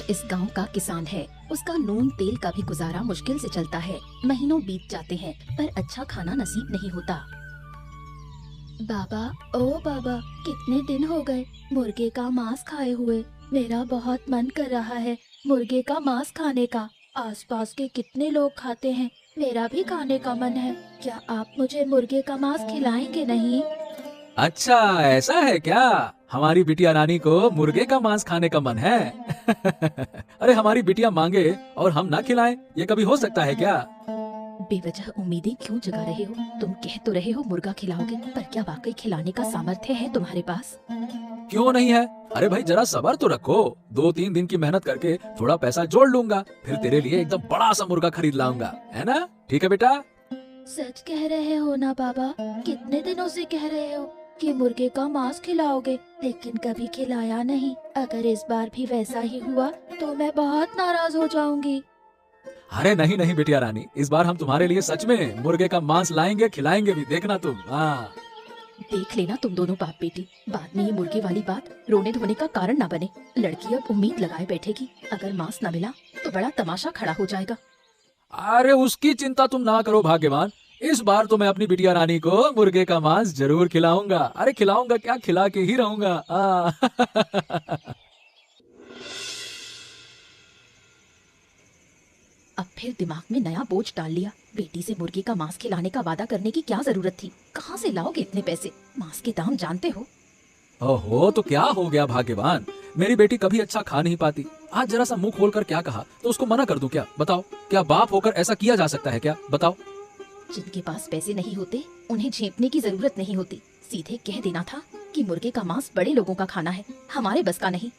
इस गांव का किसान है। उसका नून तेल का भी गुजारा मुश्किल से चलता है। महीनों बीत जाते हैं पर अच्छा खाना नसीब नहीं होता। बाबा, ओ बाबा, कितने दिन हो गए मुर्गे का मांस खाए हुए। मेरा बहुत मन कर रहा है मुर्गे का मांस खाने का। आसपास के कितने लोग खाते हैं, मेरा भी खाने का मन है। क्या आप मुझे मुर्गे का मांस खिलाएंगे नहीं? अच्छा, ऐसा है क्या? हमारी बिटिया रानी को मुर्गे का मांस खाने का मन है। अरे हमारी बिटिया मांगे और हम ना खिलाएं, ये कभी हो सकता है क्या? बेवजह उम्मीदें क्यों जगा रहे हो? तुम कह तो रहे हो मुर्गा खिलाओगे, पर क्या वाकई खिलाने का सामर्थ्य है तुम्हारे पास? क्यों नहीं है? अरे भाई जरा सब्र तो रखो, 2-3 दिन की मेहनत करके थोड़ा पैसा जोड़ लूंगा, फिर तेरे लिए एकदम बड़ा सा मुर्गा खरीद लाऊंगा, है ना? ठीक है बेटा? सच कह रहे हो ना बाबा? कितने दिनों से कह रहे हो कि मुर्गे का मांस खिलाओगे, लेकिन कभी खिलाया नहीं। अगर इस बार भी वैसा ही हुआ तो मैं बहुत नाराज हो जाऊंगी। अरे नहीं नहीं बिटिया रानी, इस बार हम तुम्हारे लिए सच में मुर्गे का मांस लाएंगे, खिलाएंगे भी, देखना तुम। हाँ, देख लेना तुम दोनों बाप बेटी, बाद में ये मुर्गे वाली बात रोने धोने का कारण ना बने। लड़की अब उम्मीद लगाए बैठेगी, अगर मांस न मिला तो बड़ा तमाशा खड़ा हो जाएगा। अरे उसकी चिंता तुम ना करो भाग्यवान, इस बार तो मैं अपनी बिटिया रानी को मुर्गे का मांस जरूर खिलाऊंगा। अरे खिलाऊंगा क्या, खिला के ही रहूंगा। अब फिर दिमाग में नया बोझ डाल लिया। बेटी से मुर्गे का मांस खिलाने का वादा करने की क्या जरूरत थी? कहाँ से लाओगे इतने पैसे? मांस के दाम जानते हो। ओहो, तो क्या हो गया भाग्यवान, मेरी बेटी कभी अच्छा खा नहीं पाती, आज जरा सा मुंह खोल कर क्या कहा तो उसको मना कर दूं क्या? बताओ, क्या बाप होकर ऐसा किया जा सकता है क्या? बताओ। जिनके पास पैसे नहीं होते उन्हें झेपने की जरूरत नहीं होती। सीधे कह देना था कि मुर्गे का मांस बड़े लोगों का खाना है, हमारे बस का नहीं।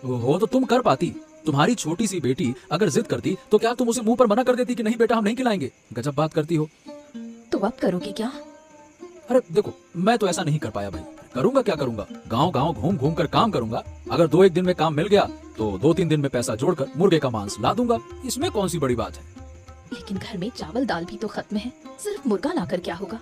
ओहो, तो तुम कर पाती। तुम्हारी छोटी सी बेटी अगर जिद करती तो क्या तुम उसे मुंह पर मना कर देती कि नहीं बेटा हम नहीं खिलाएंगे? गजब बात करती हो। तो अब करोगे क्या? अरे देखो, मैं तो ऐसा नहीं कर पाया भाई, करूंगा क्या करूंगा, गांव गांव घूम घूम कर काम करूंगा। अगर 2-1 दिन में काम मिल गया तो 2-3 दिन में पैसा जोड़कर मुर्गे का मांस ला दूंगा, इसमें कौन सी बड़ी बात है। लेकिन घर में चावल दाल भी तो खत्म है, सिर्फ मुर्गा लाकर क्या होगा?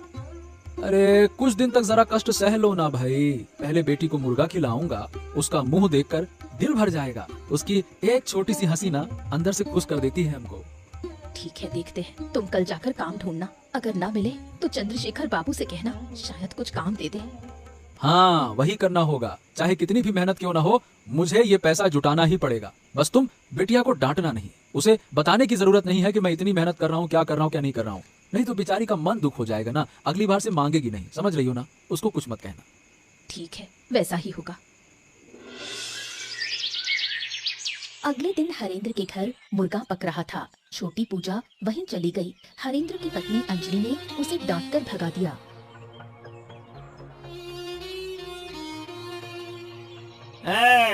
अरे कुछ दिन तक जरा कष्ट सह लो ना भाई, पहले बेटी को मुर्गा खिलाऊंगा, उसका मुंह देखकर दिल भर जाएगा। उसकी एक छोटी सी हंसी ना अंदर से खुश कर देती है हमको। ठीक है, देखते हैं। तुम कल जाकर काम ढूंढना, अगर ना मिले तो चंद्रशेखर बाबू से कहना, शायद कुछ काम दे दे। हाँ, वही करना होगा, चाहे कितनी भी मेहनत क्यों ना हो, मुझे ये पैसा जुटाना ही पड़ेगा। बस तुम बिटिया को डांटना नहीं, उसे बताने की जरूरत नहीं है कि मैं इतनी मेहनत कर रहा हूँ, क्या कर रहा हूँ, क्या नहीं कर रहा हूँ। नहीं तो बेचारी का मन दुख हो जाएगा ना, अगली बार से मांगेगी नहीं, समझ रही हो ना? उसको कुछ मत कहना। ठीक है, वैसा ही होगा। अगले दिन हरेंद्र के घर मुर्गा पक रहा था। छोटी पूजा वहीं चली गई। हरेंद्र की पत्नी अंजलि ने उसे डांटकर भगा दिया।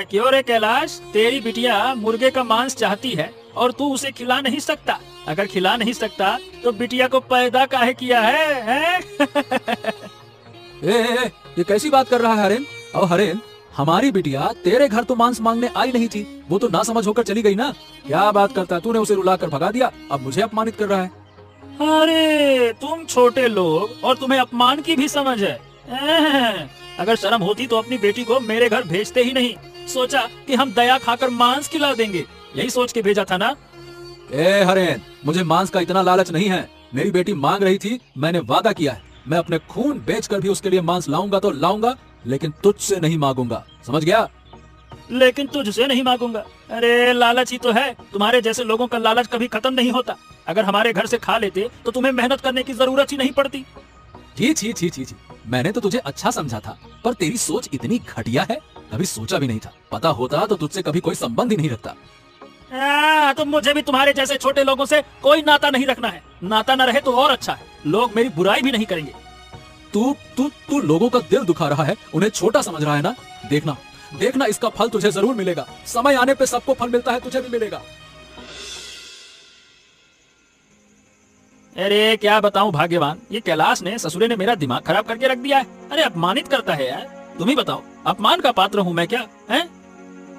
क्यों रे कैलाश, तेरी बिटिया मुर्गे का मांस चाहती है और तू उसे खिला नहीं सकता। अगर खिला नहीं सकता तो बिटिया को पैदा काहे किया है? ये कैसी बात कर रहा है हरेन? और हरेन, हमारी बिटिया तेरे घर तो मांस मांगने आई नहीं थी, वो तो नासमझ होकर चली गई ना। क्या बात करता है, तूने उसे रुला कर भगा दिया, अब मुझे अपमानित कर रहा है। अरे तुम छोटे लोग और तुम्हें अपमान की भी समझ है। अगर शर्म होती तो अपनी बेटी को मेरे घर भेजते ही नहीं। सोचा कि हम दया खाकर मांस खिला देंगे, यही सोच के भेजा था ना। ए हरेन, मुझे मांस का इतना लालच नहीं है। मेरी बेटी मांग रही थी, मैंने वादा किया है, मैं अपने खून बेचकर भी उसके लिए मांस लाऊंगा तो लाऊंगा, लेकिन तुझसे नहीं मांगूंगा, समझ गया? लेकिन तुझसे नहीं मांगूंगा। अरे लालच ही तो है, तुम्हारे जैसे लोगों का लालच कभी खत्म नहीं होता। अगर हमारे घर से खा लेते तो तुम्हें मेहनत करने की जरूरत ही नहीं पड़ती। छी छी छी छी छी, मैंने तो तुझे अच्छा समझा था, पर तेरी सोच इतनी घटिया है, कभी सोचा भी नहीं था। पता होता तो तुझसे कभी कोई संबंध ही नहीं रखता। तो मुझे भी तुम्हारे जैसे छोटे लोगों से कोई नाता नहीं रखना है। नाता न रहे तो और अच्छा है, लोग मेरी बुराई भी नहीं करेंगे। तू तू तू लोगों का दिल दुखा रहा है, उन्हें छोटा समझ रहा है ना। देखना देखना, इसका फल तुझे जरूर मिलेगा। समय आने पे सबको फल मिलता है, तुझे भी मिलेगा। अरे क्या बताऊं भाग्यवान, ये कैलाश ने, ससुरे ने मेरा दिमाग खराब करके रख दिया है। अरे अपमानित करता है यार। तुम ही बताओ, अपमान का पात्र हूँ मैं क्या? हैं?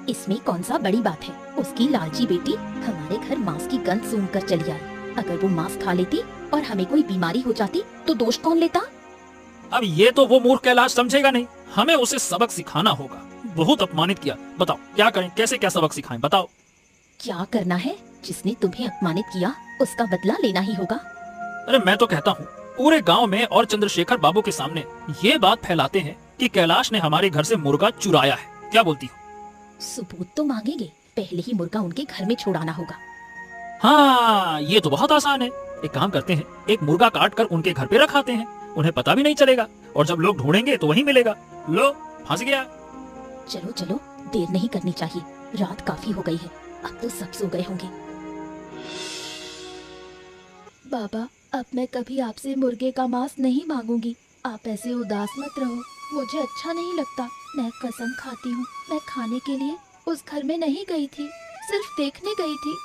इसमें कौन सा बड़ी बात है? उसकी लालची बेटी हमारे घर मांस की गंध सूंघ कर चली आई। अगर वो मांस खा लेती और हमें कोई बीमारी हो जाती तो दोष कौन लेता? अब ये तो वो मूर्ख कैलाश समझेगा नहीं, हमें उसे सबक सिखाना होगा। बहुत अपमानित किया, बताओ क्या करें, कैसे क्या सबक सिखाएं, बताओ। क्या करना है? जिसने तुम्हें अपमानित किया उसका बदला लेना ही होगा। अरे मैं तो कहता हूँ पूरे गांव में और चंद्रशेखर बाबू के सामने ये बात फैलाते हैं कि कैलाश ने हमारे घर से मुर्गा चुराया है। क्या बोलती हो? सबूत तो मांगेंगे, पहले ही मुर्गा उनके घर में छोड़ाना होगा। हाँ, ये तो बहुत आसान है। एक काम करते हैं, एक मुर्गा काट कर उनके घर पे रखाते हैं, उन्हें पता भी नहीं चलेगा और जब लोग ढूंढेंगे तो वहीं मिलेगा। लो, फंस गया। चलो चलो, देर नहीं करनी चाहिए, रात काफी हो गई है, अब तो सब सो गए होंगे। बाबा, अब मैं कभी आपसे मुर्गे का मांस नहीं मांगूंगी। आप ऐसे उदास मत रहो, मुझे अच्छा नहीं लगता। मैं कसम खाती हूँ, मैं खाने के लिए उस घर में नहीं गई थी, सिर्फ देखने गई थी।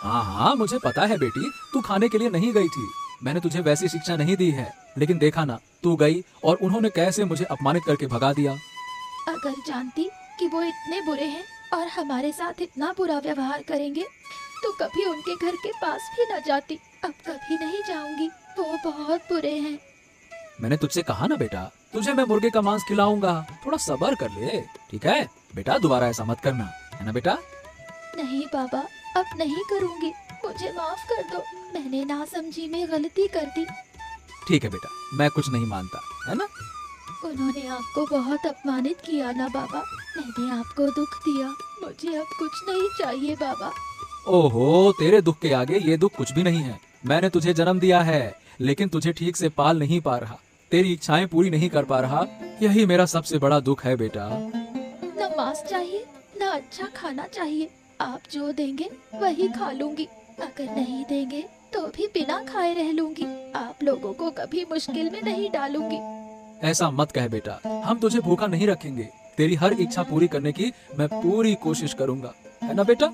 हाँ हाँ, मुझे पता है बेटी, तू खाने के लिए नहीं गई थी। मैंने तुझे वैसी शिक्षा नहीं दी है, लेकिन देखा ना, तू गई और उन्होंने कैसे मुझे अपमानित करके भगा दिया। अगर जानती कि वो इतने बुरे हैं और हमारे साथ इतना बुरा व्यवहार करेंगे तो कभी उनके घर के पास भी न जाती। अब कभी नहीं जाऊंगी, वो बहुत बुरे हैं। मैंने तुझसे कहा ना बेटा, तुझे मैं मुर्गे का मांस खिलाऊंगा, थोड़ा सब्र कर ले, ठीक है बेटा? दोबारा ऐसा मत करना, है ना बेटा? नहीं बाबा, अब नहीं करूंगी, मुझे माफ कर दो। मैंने नासमझी में गलती कर दी। ठीक है बेटा, मैं कुछ नहीं मानता, है ना? उन्होंने आपको बहुत अपमानित किया ना बाबा, मैंने आपको दुख दिया, मुझे अब कुछ नहीं चाहिए बाबा। ओहो, तेरे दुख के आगे ये दुख कुछ भी नहीं है। मैंने तुझे जन्म दिया है, लेकिन तुझे ठीक से पाल नहीं पा रहा, तेरी इच्छाएं पूरी नहीं कर पा रहा, यही मेरा सबसे बड़ा दुख है बेटा। न मांस चाहिए, न अच्छा खाना चाहिए, आप जो देंगे वही खा लूंगी। अगर नहीं देंगे तो भी बिना खाए रह लूंगी। आप लोगों को कभी मुश्किल में नहीं डालूंगी। ऐसा मत कह बेटा, हम तुझे भूखा नहीं रखेंगे, तेरी हर इच्छा पूरी करने की मैं पूरी कोशिश करूंगा, है ना बेटा?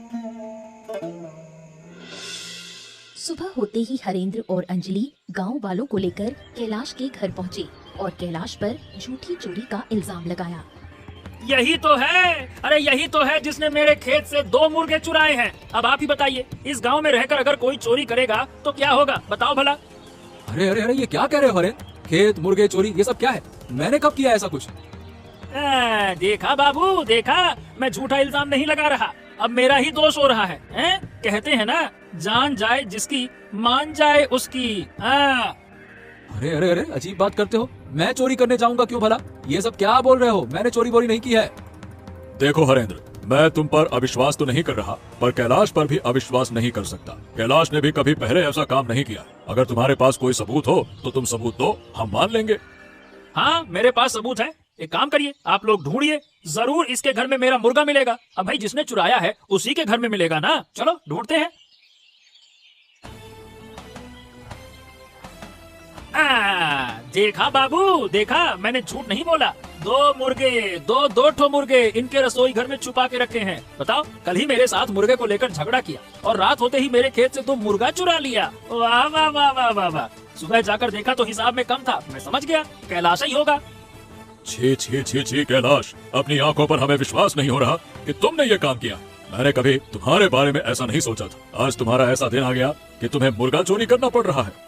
सुबह होते ही हरेंद्र और अंजलि गांव वालों को लेकर कैलाश के घर पहुंचे और कैलाश पर झूठी चोरी का इल्जाम लगाया। यही तो है, अरे यही तो है जिसने मेरे खेत से 2 मुर्गे चुराए हैं। अब आप ही बताइए, इस गांव में रहकर अगर कोई चोरी करेगा तो क्या होगा, बताओ भला? अरे अरे अरे, ये क्या कह रहे हो? अरे खेत, मुर्गे, चोरी, ये सब क्या है? मैंने कब किया ऐसा कुछ? देखा बाबू, देखा, मैं झूठा इल्जाम नहीं लगा रहा, अब मेरा ही दोष हो रहा है, हैं? कहते हैं ना, जान जाए जिसकी मान जाए उसकी। अरे अरे अरे, अजीब बात करते हो। मैं चोरी करने जाऊंगा क्यों भला? ये सब क्या बोल रहे हो? मैंने चोरी बोरी नहीं की है। देखो हरेंद्र, मैं तुम पर अविश्वास तो नहीं कर रहा, पर कैलाश पर भी अविश्वास नहीं कर सकता। कैलाश ने भी कभी पहले ऐसा काम नहीं किया। अगर तुम्हारे पास कोई सबूत हो तो तुम सबूत दो, हम मान लेंगे। हाँ, मेरे पास सबूत है। एक काम करिए, आप लोग ढूंढिए, जरूर इसके घर में मेरा मुर्गा मिलेगा। अब भाई जिसने चुराया है उसी के घर में मिलेगा ना। चलो ढूंढते हैं। देखा बाबू, देखा, मैंने झूठ नहीं बोला। 2 मुर्गे, दो ठो मुर्गे इनके रसोई घर में छुपा के रखे हैं। बताओ, कल ही मेरे साथ मुर्गे को लेकर झगड़ा किया और रात होते ही मेरे खेत से 2 मुर्गा चुरा लिया। वाह वाह वाह वाह वाह वाह। सुबह जाकर देखा तो हिसाब में कम था, मैं समझ गया कैलाश ही होगा। छी छी छी छी कैलाश, अपनी आंखों पर हमें विश्वास नहीं हो रहा कि तुमने ये काम किया। मैंने कभी तुम्हारे बारे में ऐसा नहीं सोचा था। आज तुम्हारा ऐसा दिन आ गया कि तुम्हें मुर्गा चोरी करना पड़ रहा है।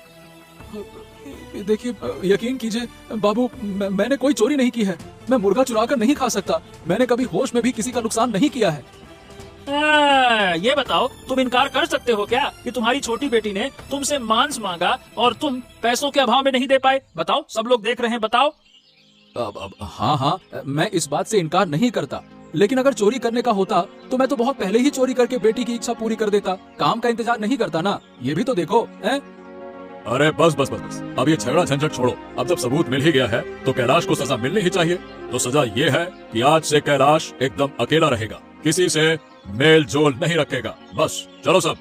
देखिए, यकीन कीजिए बाबू, मैंने कोई चोरी नहीं की है। मैं मुर्गा चुरा कर नहीं खा सकता। मैंने कभी होश में भी किसी का नुकसान नहीं किया है। ये बताओ, तुम इनकार कर सकते हो क्या कि तुम्हारी छोटी बेटी ने तुमसे मांस मांगा और तुम पैसों के अभाव में नहीं दे पाए? बताओ, सब लोग देख रहे हैं, बताओ। हाँ हाँ, मैं इस बात से इनकार नहीं करता, लेकिन अगर चोरी करने का होता तो मैं तो बहुत पहले ही चोरी करके बेटी की इच्छा पूरी कर देता। काम का इंतजार नहीं करता ना, ये भी तो देखो। अरे बस बस बस बस, अब ये झगड़ा झंझट छोड़ो। अब जब सबूत मिल ही गया है तो कैलाश को सजा मिलनी ही चाहिए। तो सजा ये है कि आज से कैलाश एकदम अकेला रहेगा, किसी से मेल जोल नहीं रखेगा। बस चलो सब।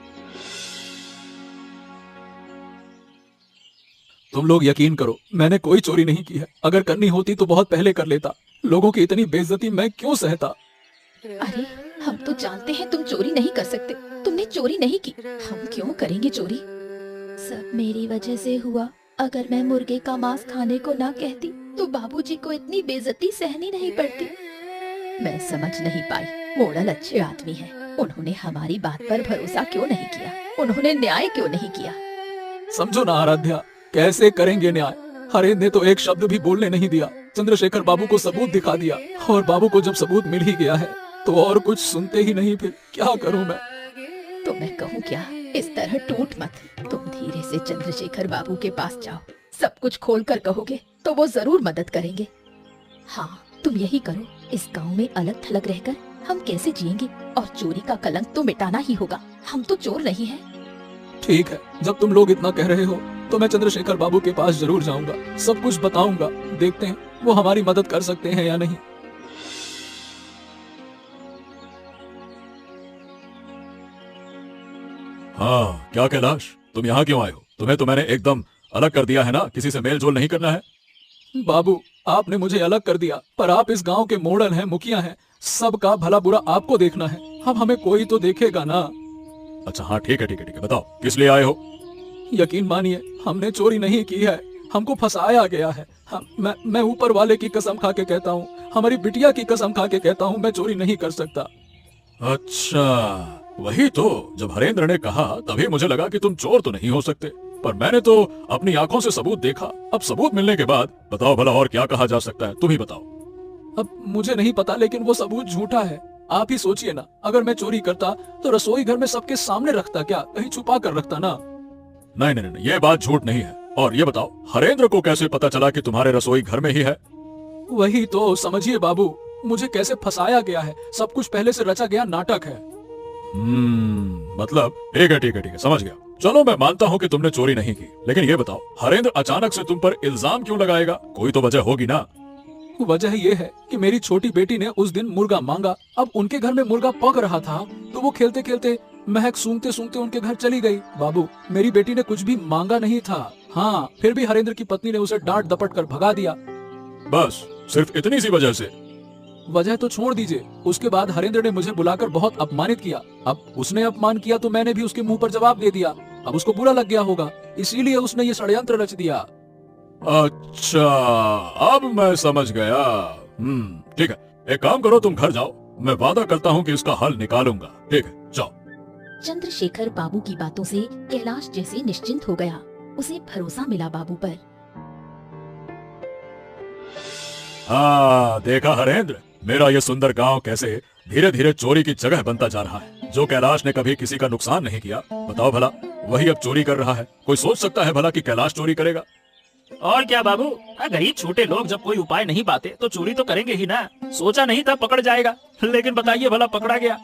तुम लोग यकीन करो, मैंने कोई चोरी नहीं की है। अगर करनी होती तो बहुत पहले कर लेता। लोगों की इतनी बेइज्जती मैं क्यों सहता? अरे, हम तो जानते हैं तुम चोरी नहीं कर सकते। तुमने चोरी नहीं की, हम क्यों करेंगे चोरी? सब मेरी वजह से हुआ। अगर मैं मुर्गे का मांस खाने को ना कहती तो बाबूजी को इतनी बेइज्जती सहनी नहीं पड़ती। मैं समझ नहीं पाई, मोड़ल अच्छे आदमी है, उन्होंने हमारी बात पर भरोसा क्यों नहीं किया? उन्होंने न्याय क्यों नहीं किया? समझो ना आराध्या, कैसे करेंगे न्याय? हरेंद्र ने तो एक शब्द भी बोलने नहीं दिया। चंद्रशेखर बाबू को सबूत दिखा दिया और बाबू को जब सबूत मिल ही गया है तो और कुछ सुनते ही नहीं। फिर क्या करूं मैं? तो मैं कहूँ क्या, इस तरह टूट मत। तुम धीरे से चंद्रशेखर बाबू के पास जाओ, सब कुछ खोल कर कहोगे तो वो जरूर मदद करेंगे। हाँ, तुम यही करो। इस गांव में अलग थलग रहकर हम कैसे जिएंगे, और चोरी का कलंक तो मिटाना ही होगा। हम तो चोर नहीं हैं। ठीक है, जब तुम लोग इतना कह रहे हो तो मैं चंद्रशेखर बाबू के पास जरूर जाऊंगा, सब कुछ बताऊंगा। देखते हैं वो हमारी मदद कर सकते हैं या नहीं। हाँ, क्या कैलाश, तुम यहाँ क्यों आए हो? तुम्हें तो मैंने एकदम अलग कर दिया है ना, किसी से मेल जोल नहीं करना है। बाबू, आपने मुझे अलग कर दिया, पर आप इस गांव के मोड़ल हैं, मुखिया हैं, सबका भला बुरा आपको देखना है। अब हमें कोई तो देखेगा ना। अच्छा हाँ, ठीक है ठीक है ठीक है, बताओ किस लिए आए हो? यकीन मानिए, हमने चोरी नहीं की है, हमको फंसाया गया है। मैं ऊपर वाले की कसम खा के कहता हूँ, हमारी बिटिया की कसम खा के कहता हूँ, मैं चोरी नहीं कर सकता। अच्छा, वही तो जब हरेंद्र ने कहा तभी मुझे लगा कि तुम चोर तो नहीं हो सकते, पर मैंने तो अपनी आंखों से सबूत देखा। अब सबूत मिलने के बाद बताओ भला और क्या कहा जा सकता है, तुम ही बताओ। अब मुझे नहीं पता, लेकिन वो सबूत झूठा है। आप ही सोचिए ना, अगर मैं चोरी करता तो रसोई घर में सबके सामने रखता क्या, कहीं छुपा कर रखता ना। नहीं नहीं नहीं, ये बात झूठ नहीं है। और ये बताओ, हरेंद्र को कैसे पता चला कि तुम्हारे रसोई घर में ही है? वही तो समझिए बाबू, मुझे कैसे फंसाया गया है, सब कुछ पहले से रचा गया नाटक है। मतलब ठीक है ठीक है ठीक है, समझ गया। चलो मैं मानता हूँ कि तुमने चोरी नहीं की, लेकिन ये बताओ हरेंद्र अचानक से तुम पर इल्जाम क्यों लगाएगा? कोई तो वजह होगी ना। वजह ये है कि मेरी छोटी बेटी ने उस दिन मुर्गा मांगा। अब उनके घर में मुर्गा पक रहा था, तो वो खेलते खेलते महक सूंघते सूंघते उनके घर चली गई। बाबू, मेरी बेटी ने कुछ भी मांगा नहीं था। हाँ, फिर भी हरेंद्र की पत्नी ने उसे डांट दपट कर भगा दिया। बस सिर्फ इतनी सी वजह से? वजह तो छोड़ दीजिए, उसके बाद हरेंद्र ने मुझे बुलाकर बहुत अपमानित किया। अब उसने अपमान किया तो मैंने भी उसके मुंह पर जवाब दे दिया। अब उसको बुरा लग गया होगा, इसीलिए उसने ये षड्यंत्र रच दिया। अच्छा, अब मैं समझ गया। ठीक है, एक काम करो, तुम घर जाओ, मैं वादा करता हूँ कि इसका हल निकालूंगा। ठीक है, जाओ। चंद्रशेखर बाबू की बातों से कैलाश जैसे निश्चिंत हो गया। उसे भरोसा मिला बाबू पर। हाँ, देखा हरेंद्र, मेरा ये सुंदर गांव कैसे धीरे धीरे चोरी की जगह बनता जा रहा है। जो कैलाश ने कभी किसी का नुकसान नहीं किया, बताओ भला वही अब चोरी कर रहा है। कोई सोच सकता है भला कि कैलाश चोरी करेगा? और क्या बाबू, गरीब छोटे लोग जब कोई उपाय नहीं पाते तो चोरी तो करेंगे ही ना। सोचा नहीं था पकड़ जाएगा, लेकिन बताइए भला पकड़ा गया।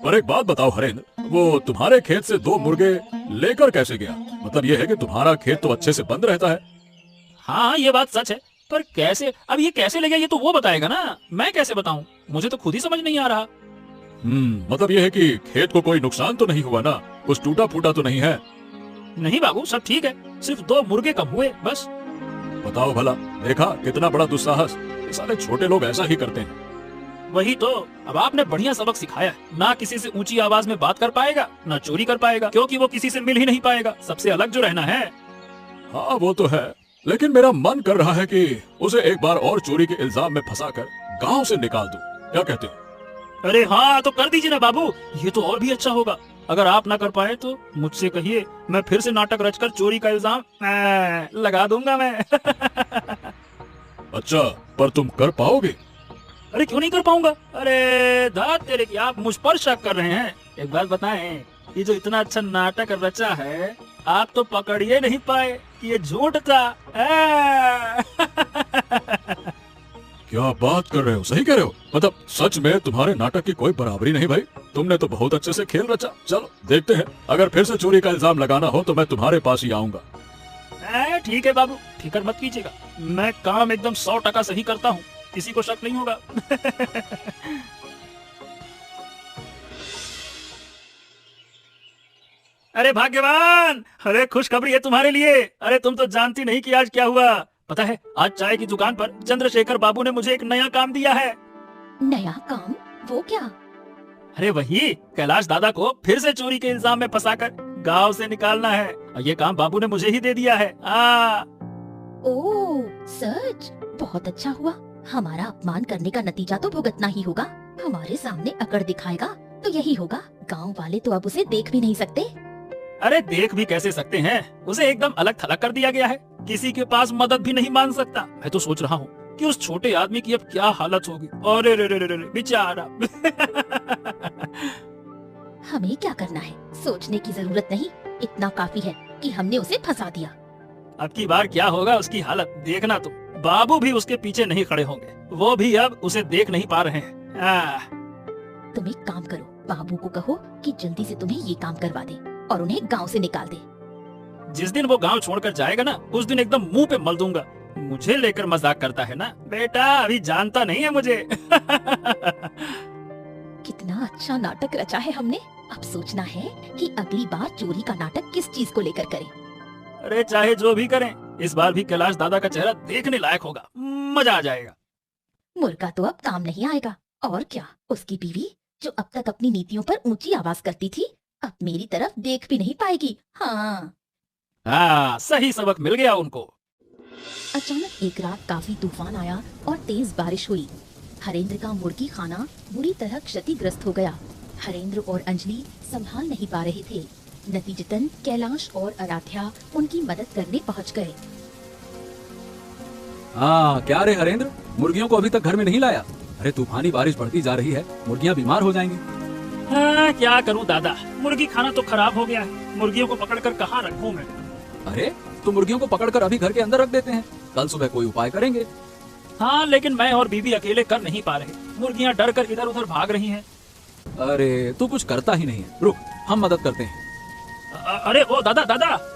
पर एक बात बताओ हरेंद्र, वो तुम्हारे खेत से 2 मुर्गे लेकर कैसे गया? मतलब ये है कि तुम्हारा खेत तो अच्छे से बंद रहता है। हाँ, ये बात सच है, पर कैसे, अब ये कैसे ले गया ये तो वो बताएगा ना, मैं कैसे बताऊं? मुझे तो खुद ही समझ नहीं आ रहा। मतलब ये है कि खेत को कोई नुकसान तो नहीं हुआ ना, कुछ टूटा फूटा तो नहीं है? नहीं बाबू, सब ठीक है, सिर्फ 2 मुर्गे कम हुए बस। बताओ भला, देखा कितना बड़ा दुस्साहस। ये सारे छोटे लोग ऐसा ही करते हैं। वही तो, अब आपने बढ़िया सबक सिखाया है। ना किसी से ऊंची आवाज में बात कर पाएगा, ना चोरी कर पाएगा, क्योंकि वो किसी से मिल ही नहीं पाएगा। सबसे अलग जो रहना है। हाँ वो तो है, लेकिन मेरा मन कर रहा है कि उसे एक बार और चोरी के इल्जाम में फंसाकर गांव से निकाल दूं। क्या कहते हो? अरे हाँ, तो कर दीजिए ना बाबू, ये तो और भी अच्छा होगा। अगर आप ना कर पाए तो मुझसे कहिए, मैं फिर से नाटक रचकर चोरी का इल्जाम लगा दूंगा मैं। अच्छा, पर तुम कर पाओगे? अरे क्यों नहीं कर पाऊंगा? अरे दाद तेरे की, आप मुझ पर शक कर रहे हैं। एक बात बताएं, ये जो इतना अच्छा नाटक रचा है, आप तो पकड़िए नहीं पाए कि ये झूठ था। क्या बात कर रहे हो, सही कह रहे हो। मतलब सच में तुम्हारे नाटक की कोई बराबरी नहीं भाई, तुमने तो बहुत अच्छे से खेल रचा। चलो देखते हैं, अगर फिर से चोरी का इल्जाम लगाना हो तो मैं तुम्हारे पास ही आऊंगा। ठीक है बाबू, फिक्र मत कीजिएगा, मैं काम एकदम 100% सही करता हूँ, किसी को शक नहीं होगा। अरे भाग्यवान, अरे खुशखबरी है तुम्हारे लिए। अरे तुम तो जानती नहीं कि आज क्या हुआ। पता है, आज चाय की दुकान पर चंद्रशेखर बाबू ने मुझे एक नया काम दिया है। नया काम? वो क्या? अरे वही, कैलाश दादा को फिर से चोरी के इल्जाम में फंसाकर गांव से निकालना है, और ये काम बाबू ने मुझे ही दे दिया है। ओह सच? बहुत अच्छा हुआ। हमारा अपमान करने का नतीजा तो भुगतना ही होगा। हमारे सामने अकड़ दिखाएगा तो यही होगा। गांव वाले तो अब उसे देख भी नहीं सकते। अरे देख भी कैसे सकते हैं, उसे एकदम अलग थलग कर दिया गया है, किसी के पास मदद भी नहीं मांग सकता। मैं तो सोच रहा हूँ कि उस छोटे आदमी की अब क्या हालत होगी। अरे रे रे रे रे बेचारा। हमें क्या करना है सोचने की जरूरत नहीं, इतना काफी है कि हमने उसे फंसा दिया। अब की बार क्या होगा उसकी हालत देखना तुम। बाबू भी उसके पीछे नहीं खड़े होंगे, वो भी अब उसे देख नहीं पा रहे हैं। तुम एक काम करो, बाबू को कहो कि जल्दी से तुम्हें ये काम करवा दे और उन्हें गांव से निकाल दे। जिस दिन वो गांव छोड़कर जाएगा ना, उस दिन एकदम मुंह पे मल दूंगा। मुझे लेकर मजाक करता है ना बेटा, अभी जानता नहीं है मुझे। कितना अच्छा नाटक रचा है हमने। अब सोचना है कि अगली बार चोरी का नाटक किस चीज को लेकर करें। अरे चाहे जो भी करें, इस बार भी कैलाश दादा का चेहरा देखने लायक होगा, मजा आ जाएगा। मुर्गा तो अब काम नहीं आएगा, और क्या उसकी बीवी जो अब तक अपनी नीतियों पर ऊंची आवाज करती थी, अब मेरी तरफ देख भी नहीं पाएगी। हाँ, सही सबक मिल गया उनको। अचानक एक रात काफी तूफान आया और तेज बारिश हुई। हरेंद्र का मुर्गी खाना बुरी तरह क्षतिग्रस्त हो गया। हरेंद्र और अंजलि संभाल नहीं पा रहे थे। नतीजतन कैलाश और आराध्या उनकी मदद करने पहुंच गए। हाँ क्या रे हरेंद्र, मुर्गियों को अभी तक घर में नहीं लाया? अरे तूफानी बारिश बढ़ती जा रही है, मुर्गियाँ बीमार हो जाएंगी। क्या करूं दादा, मुर्गी खाना तो खराब हो गया है। मुर्गियों को पकड़कर कहाँ रखूं मैं? अरे तो मुर्गियों को पकड़कर अभी घर के अंदर रख देते हैं, कल सुबह कोई उपाय करेंगे। हाँ, लेकिन मैं और बीबी अकेले कर नहीं पा रहे। मुर्गियाँ डर कर इधर उधर भाग रही हैं। अरे तू कुछ करता ही नहीं है, रुक हम मदद करते हैं। अरे ओ दादा,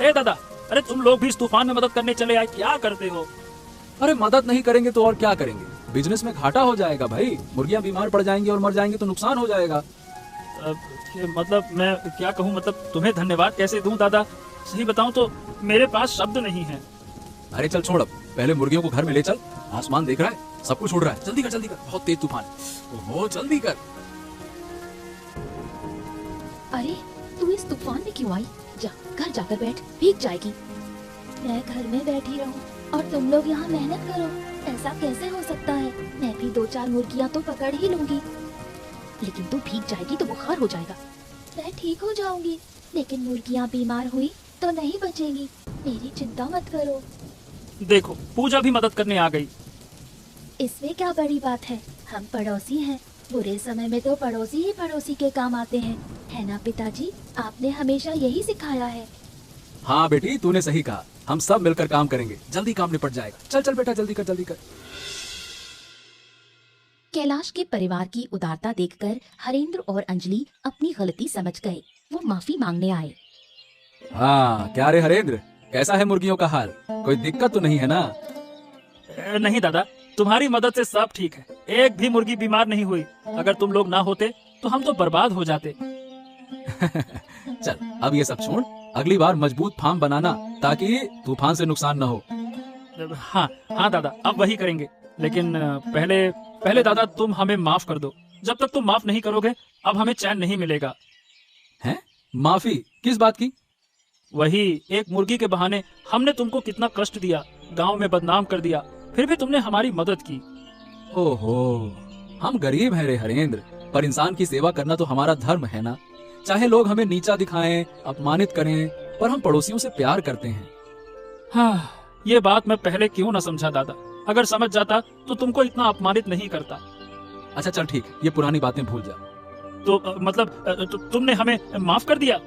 ए दादा, अरे तुम लोग भी इस तूफान में मदद करने चले आए, क्या करते हो? अरे मदद नहीं करेंगे तो और क्या करेंगे, बिजनेस में घाटा हो जाएगा भाई। मुर्गियाँ बीमार पड़ जाएंगी और मर जाएंगी तो नुकसान हो जाएगा। मतलब मैं क्या कहूँ, मतलब तुम्हें धन्यवाद कैसे दूं दादा? सही बताऊं तो मेरे पास शब्द नहीं है। अरे चल छोड़, अब पहले मुर्गियों को घर में ले चल। आसमान देख रहा है, सब कुछ उड़ रहा है। जल्दी कर, बहुत तेज तूफान है। ओहो जल्दी कर। अरे तू इस तूफान में क्यों आई? जा घर जाकर बैठ, भीग जाएगी। मैं घर में बैठी रहूं और तुम लोग यहाँ मेहनत करो, ऐसा कैसे हो सकता है? मैं भी 2-4 मुर्गियाँ तो पकड़ ही लूंगी। लेकिन तू भीग जाएगी तो बुखार हो जाएगा। मैं ठीक हो जाऊंगी, लेकिन मुर्गियाँ बीमार हुई तो नहीं बचेंगी। मेरी चिंता मत करो। देखो पूजा भी मदद करने आ गई। इसमें क्या बड़ी बात है, हम पड़ोसी हैं। बुरे समय में तो पड़ोसी ही पड़ोसी के काम आते हैं, है ना पिताजी? आपने हमेशा यही सिखाया है। हाँ बेटी तूने सही कहा, हम सब मिलकर काम करेंगे, जल्दी काम निपट जाएगा। चल चल बेटा जल्दी कर। कैलाश के परिवार की उदारता देखकर हरेंद्र और अंजलि अपनी गलती समझ गए। वो माफी मांगने आए। हाँ क्या रे हरेंद्र, कैसा है मुर्गियों का हाल? कोई दिक्कत तो नहीं है ना? नहीं दादा, तुम्हारी मदद से सब ठीक है। एक भी मुर्गी बीमार नहीं हुई। अगर तुम लोग ना होते तो हम तो बर्बाद हो जाते। चल अब ये सब छोड़, अगली बार मजबूत फार्म बनाना ताकि तूफान से नुकसान न हो। हाँ दादा, अब वही करेंगे। लेकिन पहले दादा तुम हमें माफ कर दो। जब तक तुम माफ नहीं करोगे अब हमें चैन नहीं मिलेगा। हैं? माफी किस बात की? वही एक मुर्गी के बहाने हमने तुमको कितना कष्ट दिया, गांव में बदनाम कर दिया, फिर भी तुमने हमारी मदद की। ओहो, हम गरीब हैं रे हरेंद्र, पर इंसान की सेवा करना तो हमारा धर्म है ना। चाहे लोग हमें नीचा दिखाएं, अपमानित करें, पर हम पड़ोसियों से प्यार करते हैं। हाँ, ये बात मैं पहले क्यों न समझा दादा। अगर समझ जाता तो तुमको इतना अपमानित नहीं करता। अच्छा चल ठीक, ये पुरानी बातें भूल जा। तो मतलब तुमने हमें माफ कर दिया?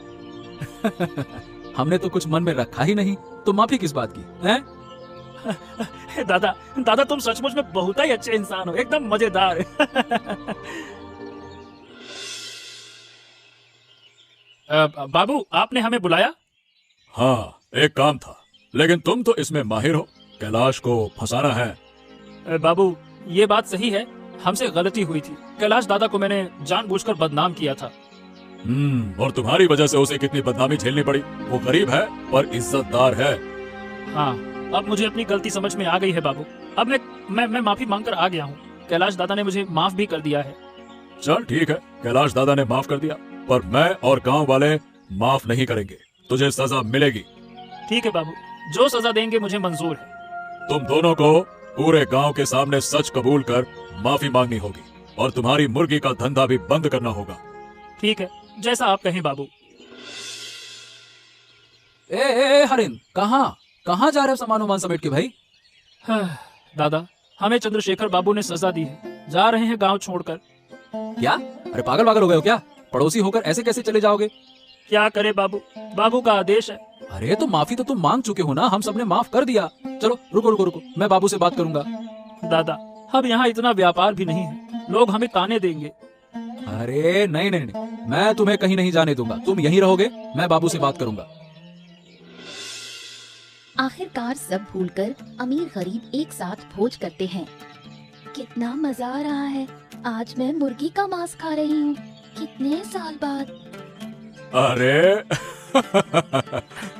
हमने तो कुछ मन में रखा ही नहीं, तो माफी किस बात की है? दादा तुम सचमुच में बहुत ही अच्छे इंसान हो, एकदम मजेदार। बाबू आपने हमें बुलाया? हाँ एक काम था, लेकिन तुम तो इसमें माहिर हो, कैलाश को फंसाना है। बाबू ये बात सही है, हमसे गलती हुई थी। कैलाश दादा को मैंने जानबूझकर बदनाम किया था। और तुम्हारी वजह से उसे कितनी बदनामी झेलनी पड़ी। वो गरीब है पर इज्जतदार है। हाँ, अब मुझे अपनी गलती समझ में आ गई है बाबू। अब मैं माफी मांगकर आ गया हूँ। कैलाश दादा ने मुझे माफ भी कर दिया है। चल ठीक है, कैलाश दादा ने माफ कर दिया, पर मैं और गांव वाले माफ नहीं करेंगे। तुझे सजा मिलेगी। ठीक है बाबू, जो सजा देंगे मुझे मंजूर है। तुम दोनों को पूरे गांव के सामने सच कबूल कर माफी मांगनी होगी, और तुम्हारी मुर्गी का धंधा भी बंद करना होगा। ठीक है, जैसा आप कहें बाबू। ए हरिन, कहाँ जा रहे हो सामान वामान समेट के भाई? दादा हमें चंद्रशेखर बाबू ने सजा दी है, जा रहे हैं गांव छोड़कर। क्या? अरे पागल हो गए हो क्या? पड़ोसी होकर ऐसे कैसे चले जाओगे? क्या करे बाबू, बाबू का आदेश है। अरे तो माफी तो तुम मांग चुके हो ना, हम सबने माफ कर दिया। चलो रुको रुको रुको, मैं बाबू से बात करूंगा। दादा, अब यहाँ इतना व्यापार भी नहीं है, लोग हमें ताने देंगे। अरे नहीं नहीं नहीं, मैं तुम्हें कहीं नहीं जाने दूंगा, तुम यहीं रहोगे, मैं बाबू से बात करूंगा। आखिरकार सब भूलकर अमीर गरीब एक साथ भोज करते हैं। कितना मजा आ रहा है, आज मैं मुर्गी का मांस खा रही हूँ, कितने साल बाद। अरे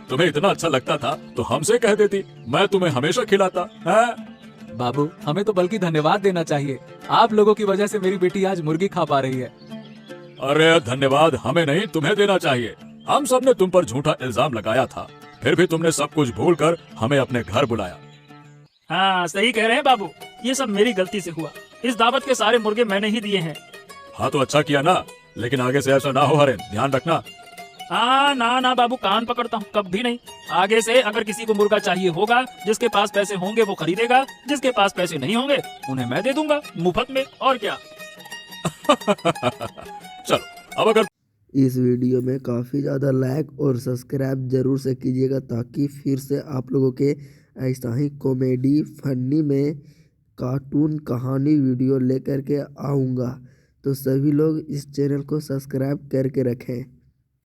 तुम्हें इतना अच्छा लगता था तो हमसे कह देती, मैं तुम्हें हमेशा खिलाता है। बाबू, हमें तो बल्कि धन्यवाद देना चाहिए, आप लोगों की वजह से मेरी बेटी आज मुर्गी खा पा रही है। अरे धन्यवाद हमें नहीं, तुम्हें देना चाहिए। हम सब ने तुम पर झूठा इल्जाम लगाया था, फिर भी तुमने सब कुछ भूलकर हमें अपने घर बुलाया। हाँ सही कह रहे हैं बाबू, ये सब मेरी गलती से हुआ। इस दावत के सारे मुर्गे मैंने ही दिए हैं। हाँ तो अच्छा किया ना, लेकिन आगे से ऐसा ना हो हरेन, ध्यान रखना। हाँ ना ना बाबू, कान पकड़ता हूँ, कभी नहीं। आगे से अगर किसी को मुर्गा चाहिए होगा, जिसके पास पैसे होंगे वो खरीदेगा, जिसके पास पैसे नहीं होंगे उन्हें मैं दे दूंगा मुफ्त में, और क्या। चलो अब अगर इस वीडियो में काफ़ी ज़्यादा लाइक और सब्सक्राइब ज़रूर से कीजिएगा, ताकि फिर से आप लोगों के ऐसा ही कॉमेडी फनी में कार्टून कहानी वीडियो लेकर के आऊँगा। तो सभी लोग इस चैनल को सब्सक्राइब करके रखें।